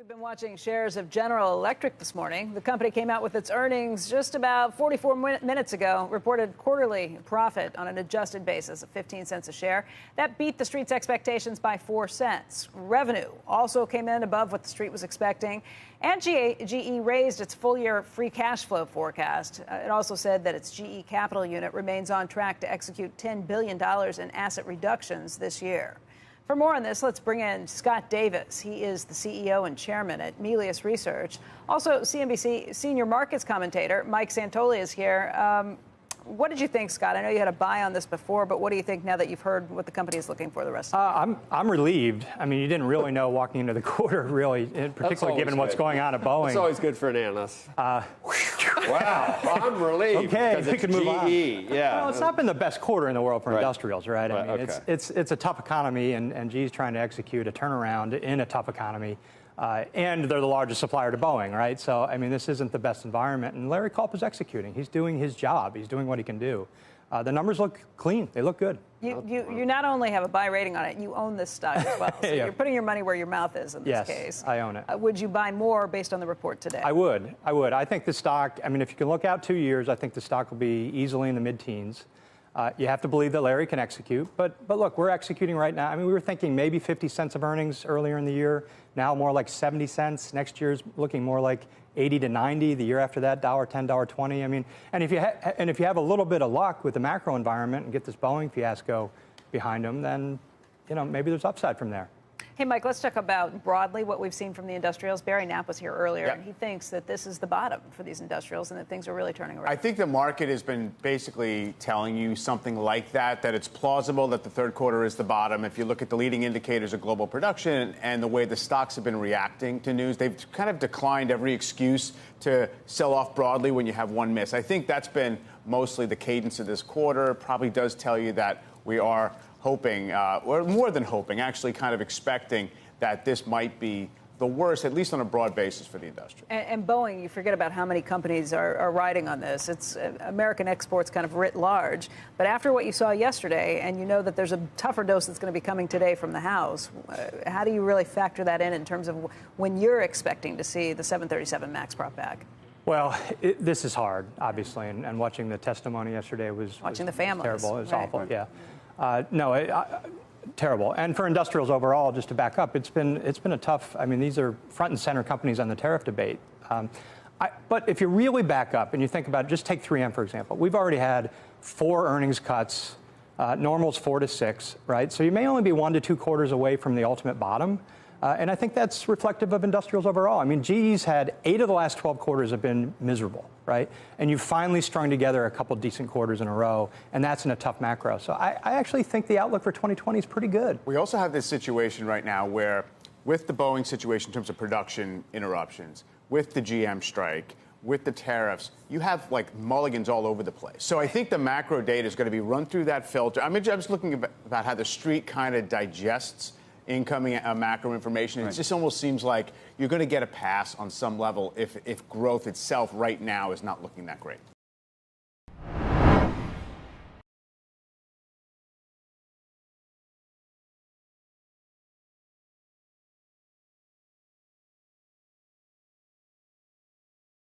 We've been watching shares of General Electric this morning. The company came out with its earnings just about 44 minutes ago, reported quarterly profit on an adjusted basis of 15 cents a share. That beat the street's expectations by 4 cents. Revenue also came in above what the street was expecting. And GE raised its full-year free cash flow forecast. It also said that its GE Capital unit remains on track to execute $10 billion in asset reductions this year. For more on this, let's bring in Scott Davis. He is the CEO and chairman at Melius Research. Also, CNBC senior markets commentator Mike Santoli is here. What did you think, Scott? I know you had a buy on this before, but what do you think now that you've heard what the company is looking for the rest of the year? I'm relieved. I mean, you didn't really know walking into the quarter, really, particularly given what's going on at Boeing. It's always good for an analyst. Wow, I'm relieved. Okay, we it's can move on. Yeah. Well, it's not been the best quarter in the world for Right. industrials, right? I mean, okay. it's a tough economy, and GE's trying to execute a turnaround in a tough economy. And they're the largest supplier to Boeing, right? So, I mean, this isn't the best environment. And Larry Culp is executing. He's doing his job. He's doing what he can do. The numbers look clean. They look good. You not only have a buy rating on it, you own this stock as well. So Yeah. You're putting your money where your mouth is in this Yes, case. I own it. Would you buy more based on the report today? I would. I think the stock, I mean, if you can look out 2 years, I think the stock will be easily in the mid-teens. You have to believe that Larry can execute. But look, we're executing right now. I mean, we were thinking maybe 50 cents of earnings earlier in the year. Now more like 70 cents. Next year's looking more like 80 to 90. The year after that, $1.10, $1.20. I mean, and if you have a little bit of luck with the macro environment and get this Boeing fiasco behind them, then, you know, maybe there's upside from there. Hey, Mike, let's talk about broadly what we've seen from the industrials. Barry Knapp was here earlier, Yep. and he thinks that this is the bottom for these industrials and that things are really turning around. I think the market has been basically telling you something like that it's plausible that the third quarter is the bottom. If you look at the leading indicators of global production and the way the stocks have been reacting to news, they've kind of declined every excuse to sell off broadly when you have one miss. I think that's been mostly the cadence of this quarter. Probably does tell you that we are hoping, or more than hoping, actually kind of expecting that this might be the worst, at least on a broad basis for the industry. And Boeing, you forget about how many companies are riding on this. It's American exports kind of writ large. But after what you saw yesterday, and you know that there's a tougher dose that's going to be coming today from the House, how do you really factor that in terms of when you're expecting to see the 737 MAX brought back? Well, this is hard, obviously, and watching the testimony yesterday was the families. terrible. It was Right. awful. Yeah. Terrible. And for industrials overall, just to back up, it's been a tough. I mean, these are front and center companies on the tariff debate. But if you really back up and you think about, just take 3M for example. We've already had 4 earnings cuts. Normal's 4 to 6, right? So you may only be 1 to 2 quarters away from the ultimate bottom. And I think that's reflective of industrials overall. I mean, GE's had 8 of the last 12 quarters have been miserable, right? And you've finally strung together a couple decent quarters in a row, and that's in a tough macro. So I actually think the outlook for 2020 is pretty good. We also have this situation right now where, with the Boeing situation in terms of production interruptions, with the GM strike, with the tariffs, you have like mulligans all over the place. So I think the macro data is going to be run through that filter. I mean, I'm just looking about how the street kind of digests incoming macro information. It just almost seems like you're going to get a pass on some level if growth itself right now is not looking that great.